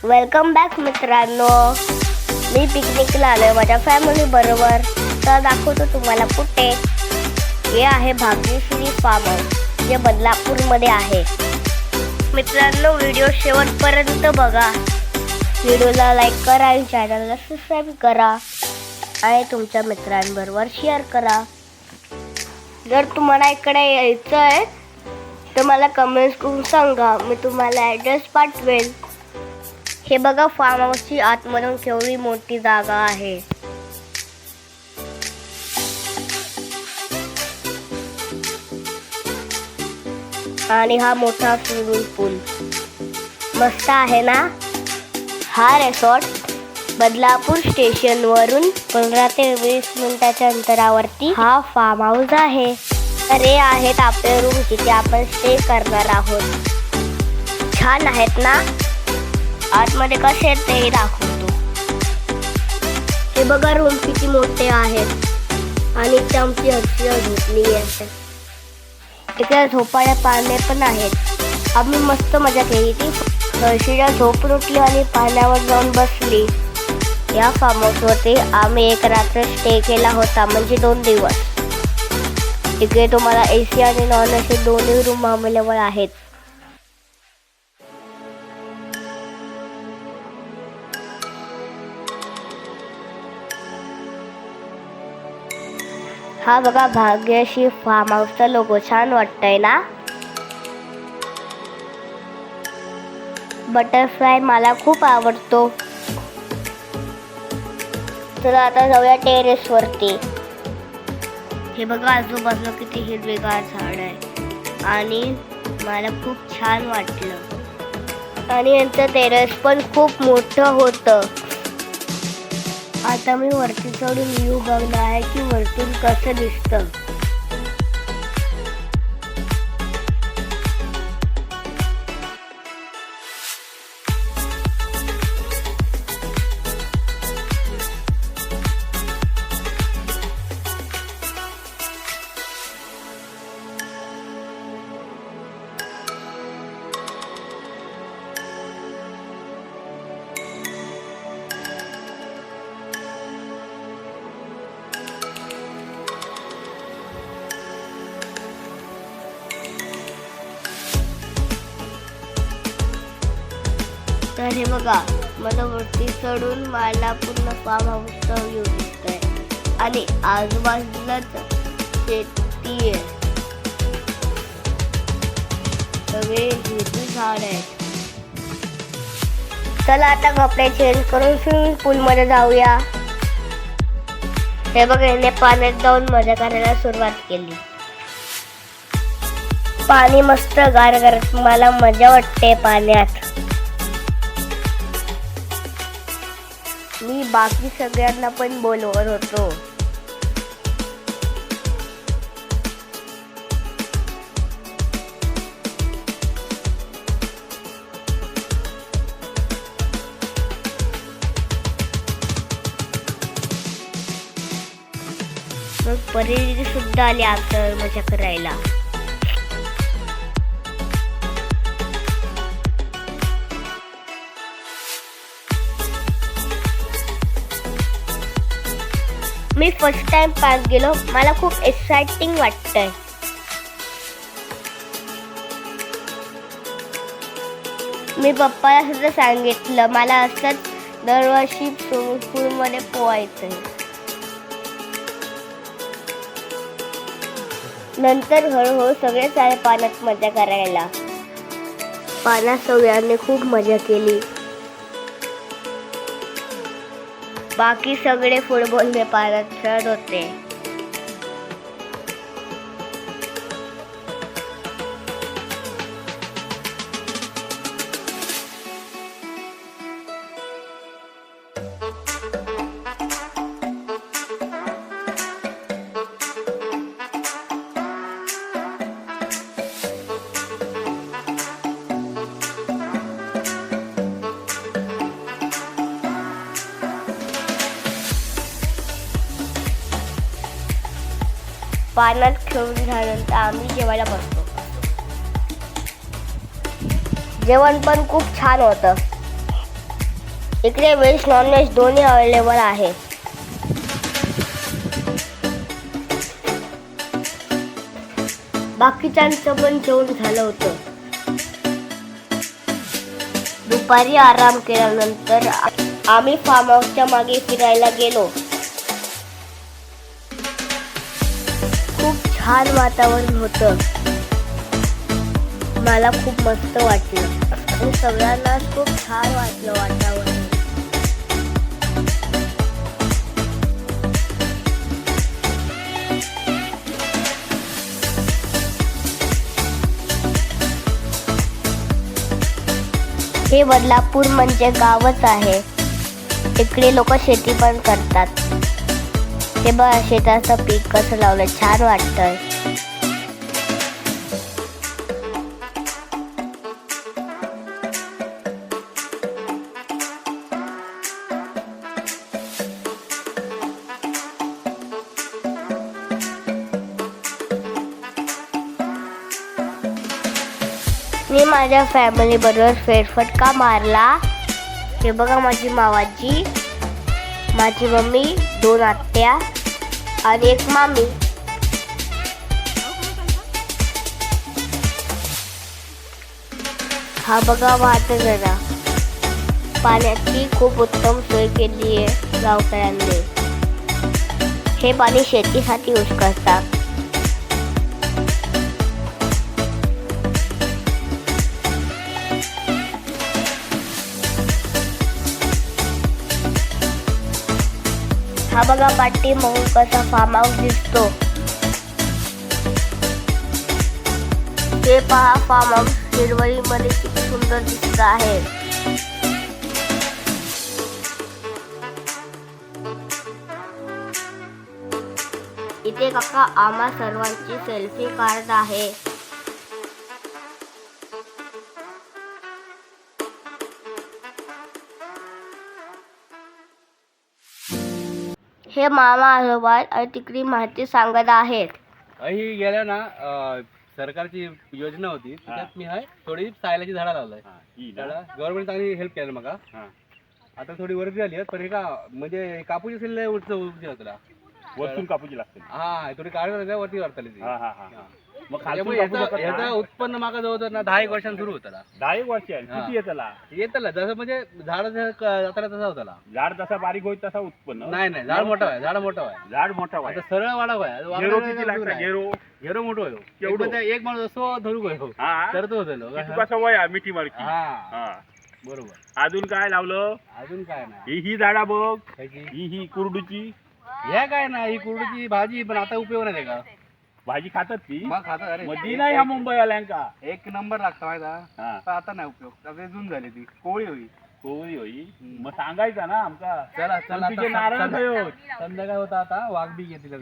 Welcome back मित्रांनो. मी पिकनिकला आलोय माझ्या फॅमिली बरोबर. तर दाखवतो तुम्हाला कुठे. हे आहे भाग्यश्री फार्म हाऊस जे बदलापूरमध्ये आहे. मित्रांनो व्हिडिओ शेवटपर्यंत बघा. व्हिडिओला लाईक करा आणि चॅनलला सबस्क्राईब करा आणि तुमच्या मित्रांबरोबर शेअर करा. जर तुम्हाला इकडे यायचं आहे तर मला कमेंट्स करून सांगा, मी तुम्हाला ॲड्रेस पाठवेल. हे बघा फार्म हाऊसची आतमधून केवढी मोठी जागा आहे. आणि हा मोठा स्विमिंग पूल मस्त आहे ना. हा रिसॉर्ट बदलापूर स्टेशनवरून 15 ते 20 मिनिटाच्या अंतरावरती हा फार्म हाऊस आहे. तर हे आहेत आपले रूम जिथे आपण स्टे करणार आहोत. छान आहेत ना. आतमध्ये कसे आहेत ते दाखवतो. हे बघा रूम किती मोठे आहेत आणि इथे आमची हर्षिया झोपली आहे. इकडे झोपाळ्या पाने पण आहेत. आम्ही मस्त मजा केली. ती हर्षिया झोपून उठली आणि पाण्यावर जाऊन बसली. या फार्म हाऊसवरती आम्ही एक रात्र स्टे केला होता, म्हणजे 2 दिवस. इकडे तुम्हाला AC आणि नॉन AC दोन्ही रूम अवेलेबल आहेत. हा बघा भाग्यश्री फार्म हाऊसचा लोगो छान वाटतंय ना. बटरफ्लाय मला खूप आवडतो. चला आता जाऊया टेरेस वरती. हे बघा आजूबाजूला किती हिरवेगार झाड आहे आणि मला खूप छान वाटलं. आणि यांचं टेरेस पण खूप मोठं होतं. आता मी वरती चढून व्ह्यू बघणार आहे की वरतून कसं दिसतं. तर हे बघा मला वरती चढून मला पूर्ण फार्म हाऊसचा व्ह्यू दिसतोय आणि आजूबाजूलाच शेती आहे. सगळे हिरवी झाड आहेत. चला आता कपडे चेंज करून स्विमिंग पूल मध्ये जाऊया. हे बघा याने पाण्यात जाऊन मजा करायला सुरुवात केली. पाणी मस्त गार करत मला मजा वाटते पाण्यात. मी बाकी सगळ्यांना पण बोलवत होतो. मग परी सुद्धा आली आमच्या मजा करायला. मी फर्स्ट टाइम पास गेलो. मला खूप एक्साइटिंग वाटतंय. मी पप्पाला सुद्धा सांगितलं मला असंच दरवर्षी स्विमिंग पूलमध्ये पोहायचंय. नंतर हळूहळू सगळे सारे पाण्यात मजा करायला. पाण्यात सगळ्यांनी खूप मजा केली. बाकी सगळे फुटबॉलने पाण्यात खेळत होते. पाण्यात खेळून झाल्यानंतर आम्ही जेवायला बसतो. जेवण पण खूप छान होतं. इकडे व्हेज नॉनव्हेज दोन्ही अवेलेबल आहे. बाकीच्यांचं पण जेवण झालं होतं. दुपारी आराम केल्यानंतर आम्ही फार्म हाऊसच्या मागे फिरायला गेलो. खूप छान वातावरण होतं. मला खूप मस्त वाटलं आणि सगळ्यांनाच खूप छान वाटलं वातावरण. हे बदलापूर म्हणजे गावच आहे. इकडे लोक शेती पण करतात. हे बघ शेताचं पीक कसं लावलं, छान वाटतंय. मी माझ्या फॅमिली बरोबर फेरफटका मारला. हे बघा माझी मावाजी, माझी मम्मी, 2 आत्या आणि एक मामी. हा बघा वाटणारा. पाण्याची खूप उत्तम सोय केली आहे गावकऱ्यांनी. हे पाणी शेतीसाठी यूज करतात. हा बघा पाठी मग कसा फार्म हाऊस दिसतो. हे पहा फार्म हाऊस हिरवळीमध्ये किती सुंदर दिसत आहे. इथे काका आम्हा सर्वांची सेल्फी काढत आहे. हे मामा आजोबा आणि तिकडे माहिती सांगत आहेत. ही गेल्या ना सरकारची योजना होती त्याच्यात मी थोडी सायलाची झाडं लावलंय. त्याला गव्हर्नमेंट चांगली हेल्प केली मग. आता थोडी वरती झाली पण हे का म्हणजे कापूची असेल तुला वरतून कापूची लागते. हा थोडी काढून वरती वाढताली. मग याचा उत्पन्न मागा जवळ ना 10 वर्षांनी सुरू होतं. 10 वर्ष किती येतला जसं म्हणजे झाड जाताना तसा होता. झाड जसा बारीक होईल तसा उत्पन्न. नाही झाड मोठा आहे. झाड मोठा आता सरळ वाढावा आहे. घेरो मोठो आहे. एक माणूस असो धरू गयो तर तो होतो कसं वय मिठी मारकी. बरोबर. अजून काय लावलं? अजून काय नाही. ही झाडा बघ. ही कुरडूची. हे काय ना ही कुरडूची भाजी पण आता उपयोग नाही का. भाजी खातात ती मग खातात. अरे मधी नाही ह्या मुंबई आल्यांका एक नंबर लागतं माहिती. आता नाही उपयोग. जुन झाली ती कोळी होई. कोळी होई. मग सांगायचा ना आमका. चला चला नारायण संध्याकाळ होता आता वाघ बी घेतली.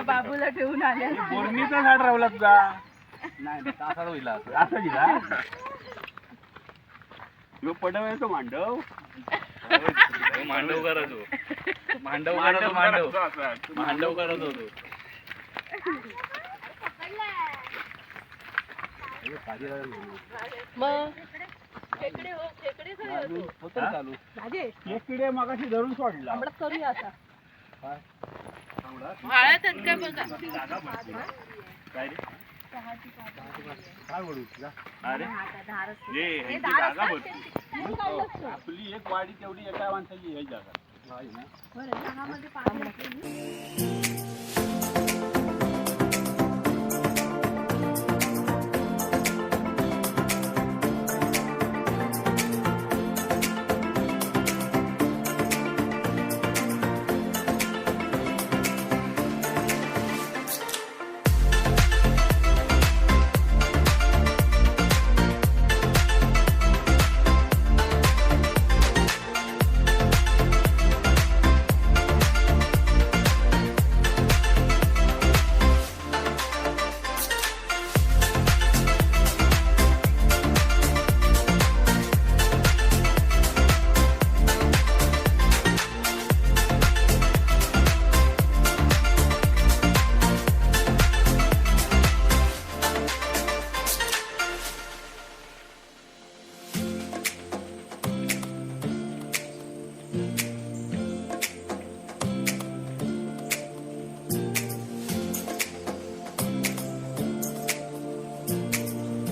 बाबूला ठेवून आले. बोरणीचं झाड रावलात का? नाही असा होईल. असं दिला पडवायचं मांडव. मांडव करत होतो. खेकडे मगाशी धरून सोडला. काय रे? काय बोलू अरे जागा भरती. आपली एक वाडी तेवढी एका माणसाची ही जागा.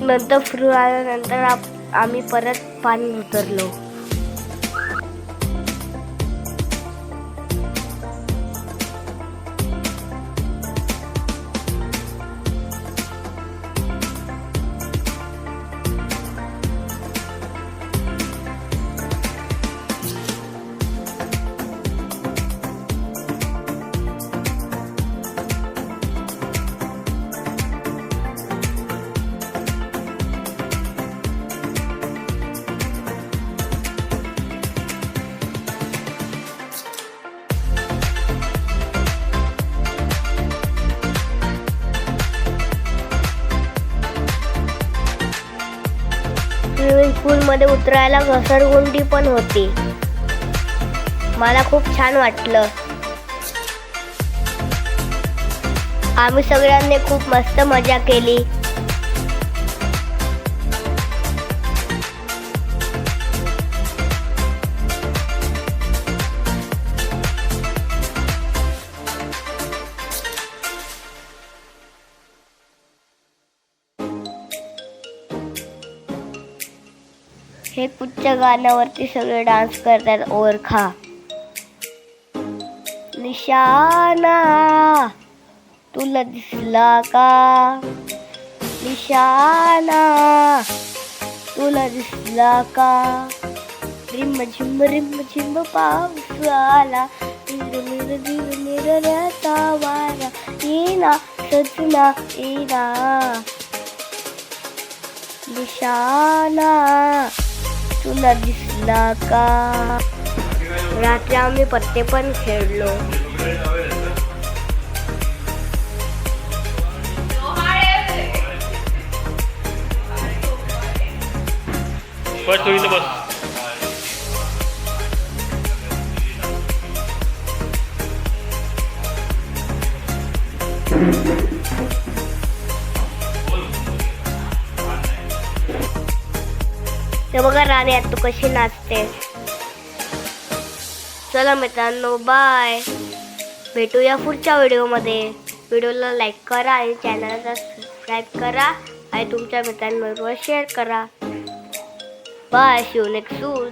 नंतर फिरून आल्यानंतर आम्ही परत पाणी उतरलो. स्विमिंग पूल मध्ये उतरायला घसरगुंडी पण होती. मला खूप छान वाटलं. आम्ही सगळ्यांनी खूप मस्त मजा केली. हे कुठच्या गाण्यावरती सगळे डान्स करतात ओरखा. निशाना तुला दिसला का, निशाना तुला दिसला का, रिम झिम पाऊस आला, निरनिराचा वारा, येना सजना येना. निशाना तुला दिसला का. रात्री आम्ही पत्ते पण खेळलो. बस तू इथं बस. ते बघा राणी आता तू कशी नाचते. चला मित्रांनो, बाय. भेटूया पुढच्या व्हिडिओमध्ये. व्हिडिओला लाईक करा आणि चॅनलला सबस्क्राईब करा आणि तुमच्या मित्रांबरोबर शेअर करा. Bye. See you next soon.